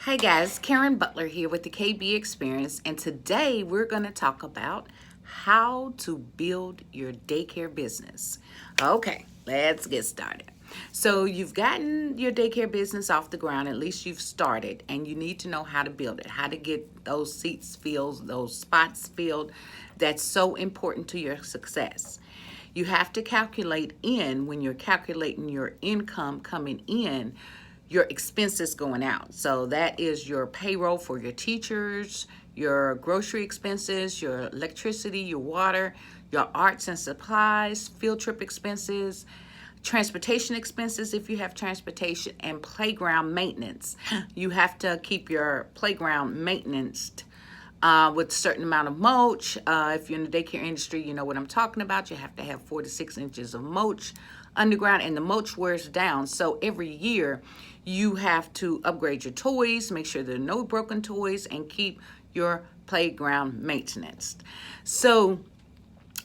Hi guys, Karen Butler here with the KB Experience, and today we're going to talk about how to build your daycare business. Okay, let's get started. So you've gotten your daycare business off the ground, at least you've started, and you need to know how to build it, how to get those seats filled, those spots filled. That's so important to your success. You have to calculate in, when you're calculating your income coming in, your expenses going out. So that is your payroll for your teachers, your grocery expenses, your electricity, your water, your arts and supplies, field trip expenses, transportation expenses if you have transportation, and playground maintenance. You have to keep your playground maintenance with a certain amount of mulch. If you're in the daycare industry, you know what I'm talking about. You have to have 4 to 6 inches of mulch underground, and the mulch wears down. So every year you have to upgrade your toys, make sure there are no broken toys, and keep your playground maintenance. So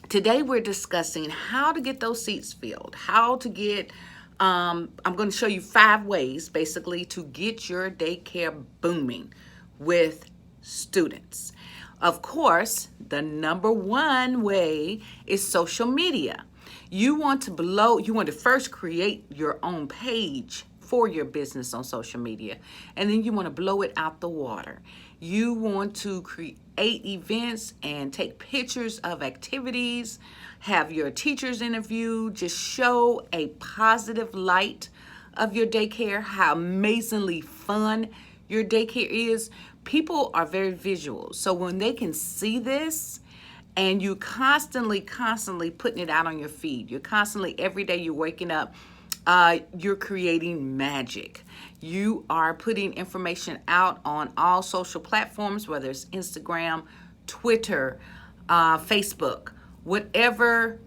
today we're discussing how to get those seats filled, how to get, I'm going to show you 5 ways basically to get your daycare booming with students. Of course, the number one way is social media. You want to first create your own page for your business on social media, and then you want to blow it out the water. You want to create events and take pictures of activities, have your teachers interview, just show a positive light of your daycare, how amazingly fun your daycare is. People are very visual, so when they can see this, and you constantly putting it out on your feed, you're constantly, every day you're waking up, you're creating magic. You are putting information out on all social platforms, whether it's Instagram, Twitter, Facebook, whatever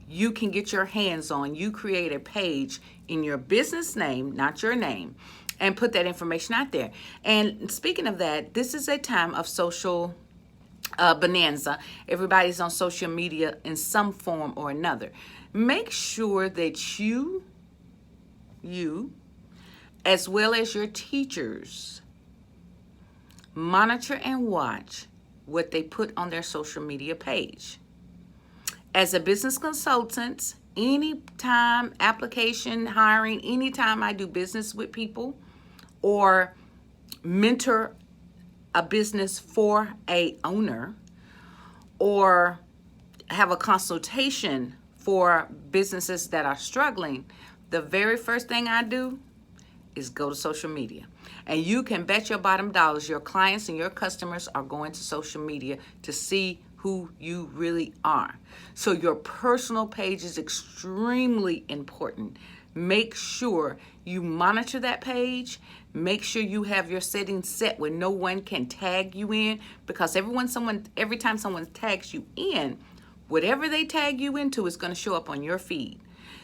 you can get your hands on. You create a page in your business name, not your name, and put that information out there. And speaking of that, this is a time of social bonanza. Everybody's on social media in some form or another. Make sure that you, as well as your teachers, monitor and watch what they put on their social media page. As a business consultant, anytime application, hiring, anytime I do business with people or mentor a business for a owner, or have a consultation for businesses that are struggling, the very first thing I do is go to social media. And you can bet your bottom dollars your clients and your customers are going to social media to see who you really are. So your personal page is extremely important. Make sure you monitor that page. Make sure you have your settings set where no one can tag you in, because every time someone tags you in, whatever they tag you into is going to show up on your feed.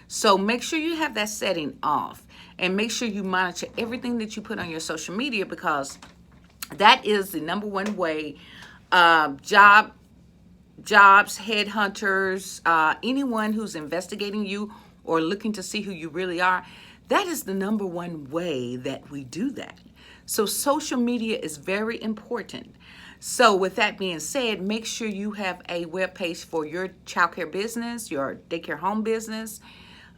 So make sure you have that setting off, and make sure you monitor everything that you put on your social media, because that is the number one way jobs, headhunters, anyone who's investigating you or looking to see who you really are, that is the number one way that we do that. So social media is very important. So with that being said, make sure you have a web page for your childcare business, your daycare home business,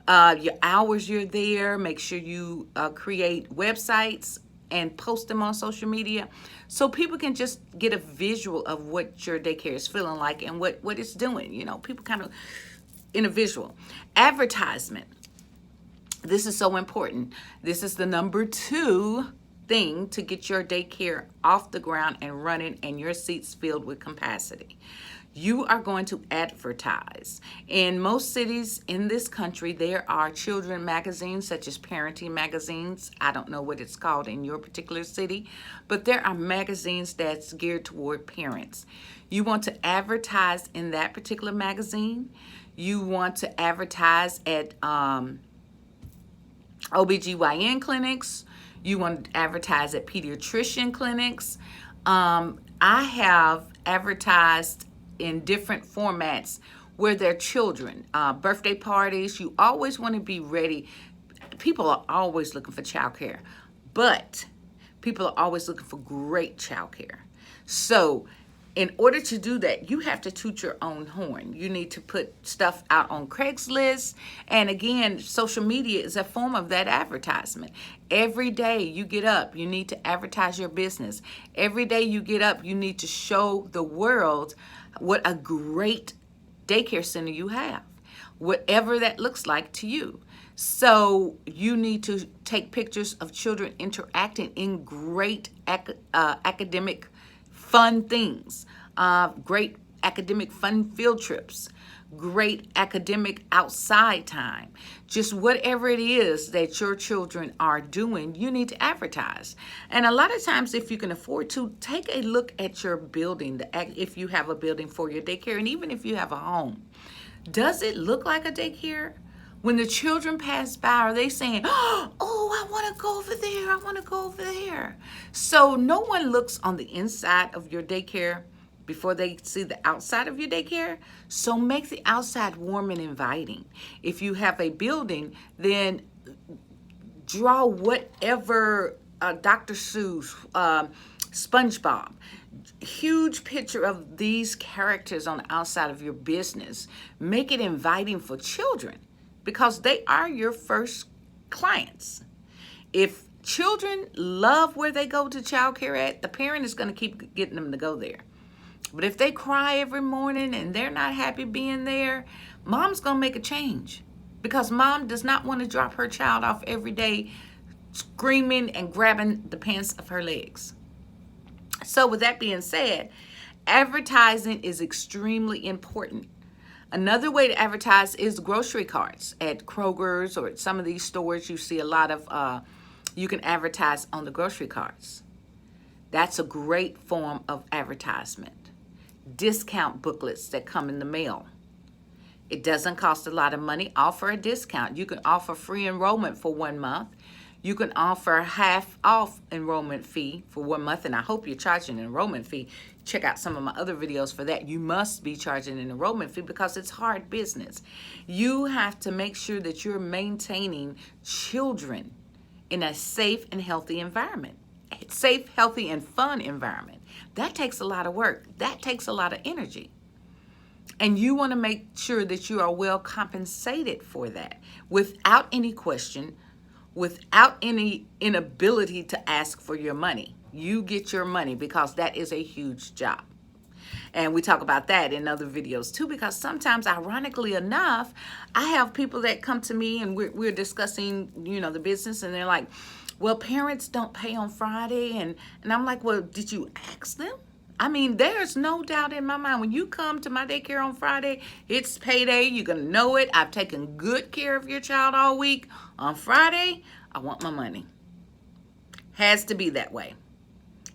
your hours you're there. Make sure you create websites and post them on social media so people can just get a visual of what your daycare is feeling like and what it's doing. You know, people kind of in a visual. Advertisement. This is so important. This is the number 2 thing to get your daycare off the ground and running and your seats filled with capacity. You are going to advertise. In most cities in this country, there are children magazines such as parenting magazines. I don't know what it's called in your particular city, but there are magazines that's geared toward parents. You want to advertise in that particular magazine. You want to advertise at OBGYN clinics. You want to advertise at pediatrician clinics. I have advertised in different formats where they're children, birthday parties. You always want to be ready. People are always looking for childcare, but People are always looking for great childcare. So in order to do that, you have to toot your own horn. You need to put stuff out on Craigslist. And again, social media is a form of that advertisement. Every day you get up, you need to advertise your business. Every day you get up, you need to show the world what a great daycare center you have, whatever that looks like to you. So you need to take pictures of children interacting in great academic fun things, great academic fun field trips, great academic outside time. Just whatever it is that your children are doing, you need to advertise. And a lot of times, if you can afford to, take a look at your building, if you have a building for your daycare, and even if you have a home. Does it look like a daycare? When the children pass by, are they saying, oh, I want to go over there, I want to go over there? So no one looks on the inside of your daycare before they see the outside of your daycare. So make the outside warm and inviting. If you have a building, then draw whatever Dr. Seuss, SpongeBob, huge picture of these characters on the outside of your business. Make it inviting for children, because they are your first clients. If children love where they go to childcare at, the parent is going to keep getting them to go there. But if they cry every morning and they're not happy being there, mom's going to make a change, because mom does not want to drop her child off every day screaming and grabbing the pants of her legs. So with that being said, advertising is extremely important. Another way to advertise is grocery carts at Kroger's or at some of these stores. You see a lot of, you can advertise on the grocery carts. That's a great form of advertisement. Discount booklets that come in the mail. It doesn't cost a lot of money. Offer a discount. You can offer free enrollment for 1 month. You can offer half off enrollment fee for 1 month, and I hope you're charging an enrollment fee. Check out some of my other videos for that. You must be charging an enrollment fee because it's hard business. You have to make sure that you're maintaining children in a safe and healthy environment. Safe, healthy, and fun environment. That takes a lot of work. That takes a lot of energy. And you want to make sure that you are well compensated for that without any question, without any inability to ask for your money. You get your money, because that is a huge job. And we talk about that in other videos too, because sometimes, ironically enough, I have people that come to me and we're discussing, the business, and they're like, well, parents don't pay on Friday. And I'm like, well, did you ask them? I mean, there's no doubt in my mind, when you come to my daycare on Friday, it's payday. You're going to know it. I've taken good care of your child all week. On Friday, I want my money. Has to be that way.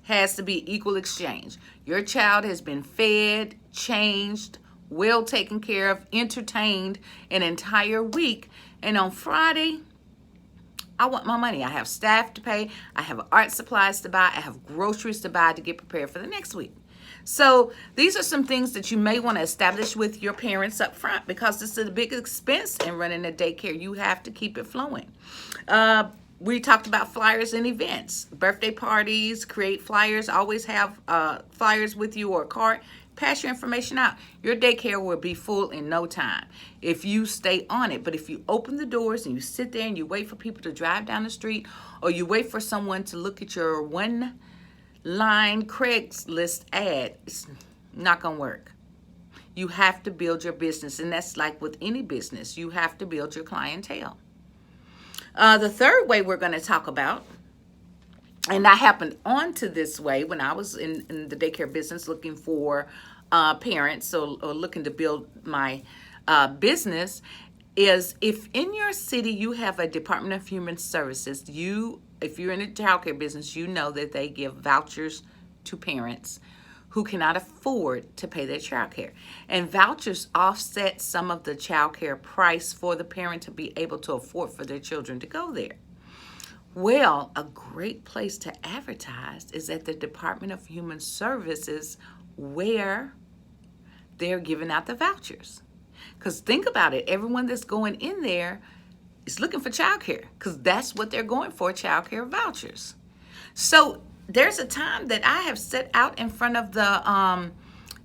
Has to be equal exchange. Your child has been fed, changed, well taken care of, entertained an entire week. And on Friday, I want my money. I have staff to pay. I have art supplies to buy. I have groceries to buy to get prepared for the next week. So these are some things that you may want to establish with your parents up front, because this is a big expense in running a daycare. You have to keep it flowing. We talked about flyers and events, birthday parties, create flyers. Always have flyers with you or a card. Pass your information out. Your daycare will be full in no time if you stay on it. But if you open the doors and you sit there and you wait for people to drive down the street, or you wait for someone to look at your one-line Craigslist ad, it's not going to work. You have to build your business, and that's like with any business. You have to build your clientele. The third way we're going to talk about, and I happened onto this way when I was in the daycare business looking for parents or looking to build my business, is if in your city you have a Department of Human Services, if you're in a childcare business, you know that they give vouchers to parents who cannot afford to pay their childcare. And vouchers offset some of the childcare price for the parent to be able to afford for their children to go there. Well, a great place to advertise is at the Department of Human Services, where they're giving out the vouchers. Because think about it, everyone that's going in there is looking for childcare, because that's what they're going for, childcare vouchers. So there's a time that I have set out in front of the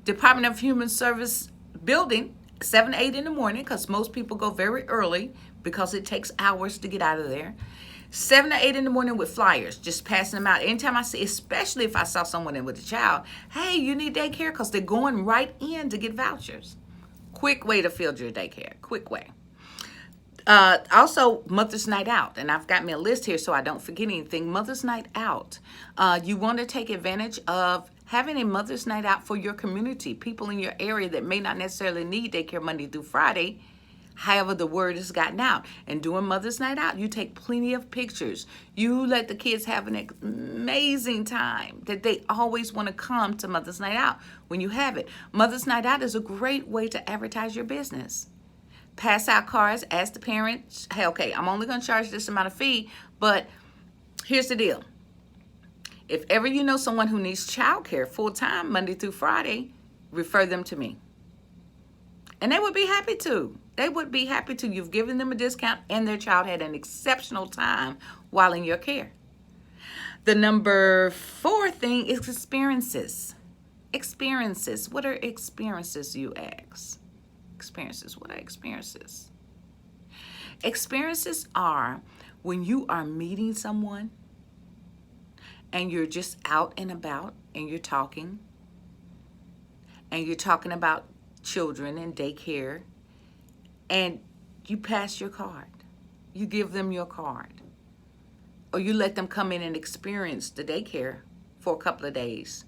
Department of Human Service building, 7, 8 in the morning, because most people go very early because it takes hours to get out of there. 7 to 8 in the morning with flyers, just passing them out. Anytime I see, especially if I saw someone in with a child, hey, you need daycare, because they're going right in to get vouchers. Quick way to fill your daycare, quick way. Also, Mother's Night Out, and I've got me a list here so I don't forget anything. Mother's Night Out. You want to take advantage of having a Mother's Night Out for your community, people in your area that may not necessarily need daycare Monday through Friday. However, the word has gotten out. And during Mother's Night Out, you take plenty of pictures. You let the kids have an amazing time that they always want to come to Mother's Night Out when you have it. Mother's Night Out is a great way to advertise your business. Pass out cards, ask the parents, hey, okay, I'm only going to charge this amount of fee, but here's the deal. If ever you know someone who needs childcare full-time, Monday through Friday, refer them to me. And they would be happy to. They would be happy to. You've given them a discount and their child had an exceptional time while in your care. The number 4 thing is experiences. Experiences. What are experiences, you ask? Experiences. What are experiences? Experiences are when you are meeting someone and you're just out and about and you're talking about children and daycare, and you pass your card. You give them your card. Or you let them come in and experience the daycare for a couple of days,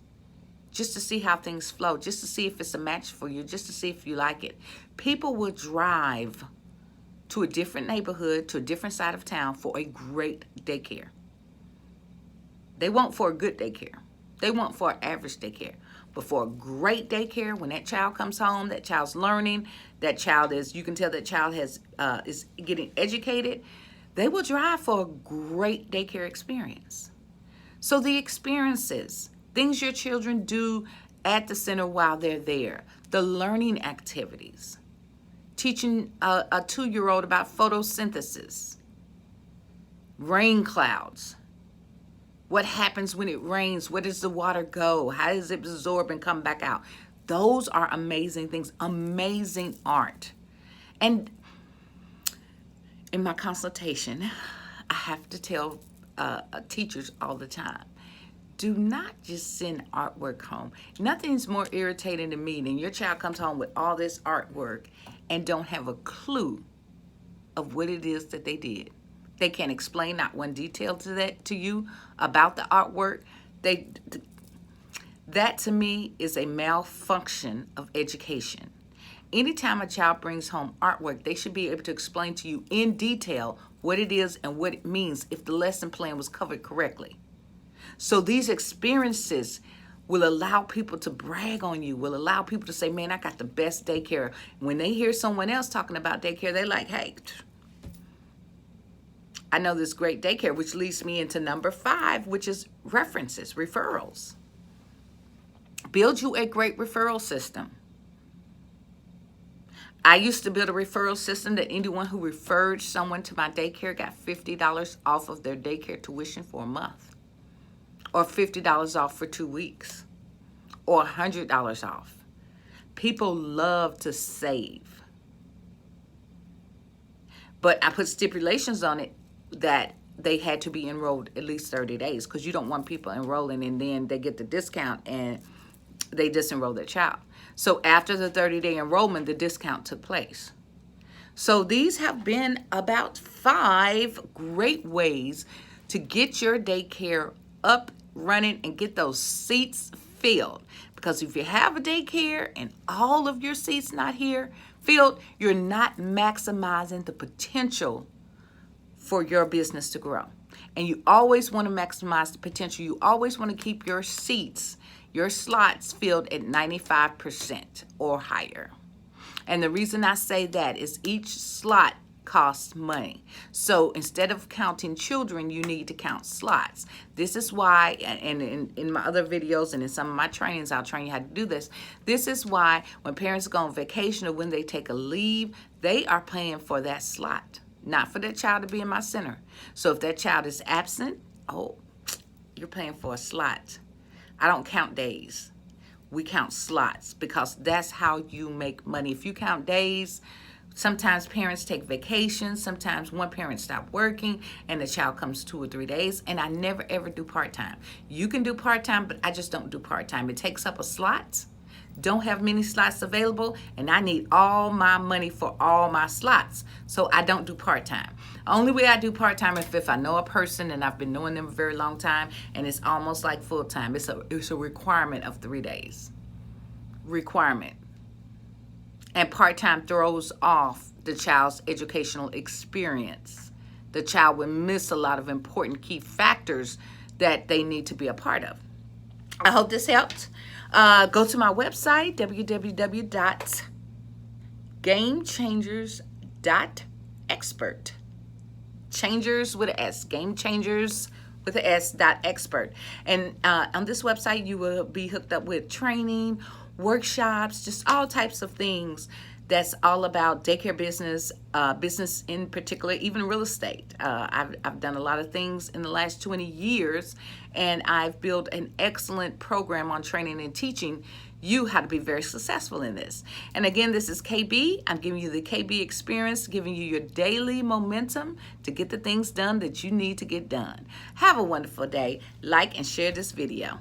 just to see how things flow, just to see if it's a match for you, just to see if you like it. People will drive to a different neighborhood, to a different side of town for a great daycare. They want for a good daycare. They want for an average daycare. But for a great daycare, when that child comes home, that child's learning, that child is, you can tell that child is getting educated, they will drive for a great daycare experience. So the experiences, things your children do at the center while they're there, the learning activities, teaching a 2-year-old about photosynthesis, rain clouds, what happens when it rains, where does the water go, how does it absorb and come back out. Those are amazing things, amazing art. And in my consultation, I have to tell teachers all the time, do not just send artwork home. Nothing's more irritating to me than your child comes home with all this artwork and don't have a clue of what it is that they did. They can't explain not one detail to you about the artwork. That to me is a malfunction of education. Anytime a child brings home artwork, they should be able to explain to you in detail what it is and what it means if the lesson plan was covered correctly. So these experiences will allow people to brag on you, will allow people to say, man, I got the best daycare. When they hear someone else talking about daycare, they're like, hey, I know this great daycare, which leads me into number 5, which is references, referrals. Build you a great referral system. I used to build a referral system that anyone who referred someone to my daycare got $50 off of their daycare tuition for a month, or $50 off for 2 weeks, or $100 off. People love to save. But I put stipulations on it that they had to be enrolled at least 30 days, because you don't want people enrolling and then they get the discount and they disenroll their child. So after the 30-day enrollment, the discount took place. So these have been about 5 great ways to get your daycare up, running, and get those seats filled. Because if you have a daycare and all of your seats not here filled, you're not maximizing the potential for your business to grow. And you always want to maximize the potential. You always want to keep your seats, your slots filled at 95% or higher. And the reason I say that is each slot costs money. So instead of counting children, you need to count slots. This is why, and in my other videos and in some of my trainings, I'll train you how to do this. This is why when parents go on vacation or when they take a leave, they are paying for that slot, not for that child to be in my center. So if that child is absent, you're paying for a slot. I don't count days. We count slots because that's how you make money. If you count days, sometimes parents take vacations. Sometimes one parent stops working and the child comes 2 or 3 days. And I never ever do part-time. You can do part-time, but I just don't do part-time. It takes up a slot. Don't have many slots available, and I need all my money for all my slots. So I don't do part-time. Only way I do part-time is if I know a person and I've been knowing them a very long time and it's almost like full-time. It's a requirement of 3 days. Requirement. And part-time throws off the child's educational experience. The child will miss a lot of important key factors that they need to be a part of. I hope this helped. Go to my website, www.gamechangers.expert. Changers with an S. Game Changers with an S.expert. And on this website, you will be hooked up with training, workshops, just all types of things that's all about daycare business, business in particular, even real estate. I've done a lot of things in the last 20 years, and I've built an excellent program on training and teaching you how to be very successful in this. And again, this is KB. I'm giving you the KB experience, giving you your daily momentum to get the things done that you need to get done. Have a wonderful day. Like and share this video.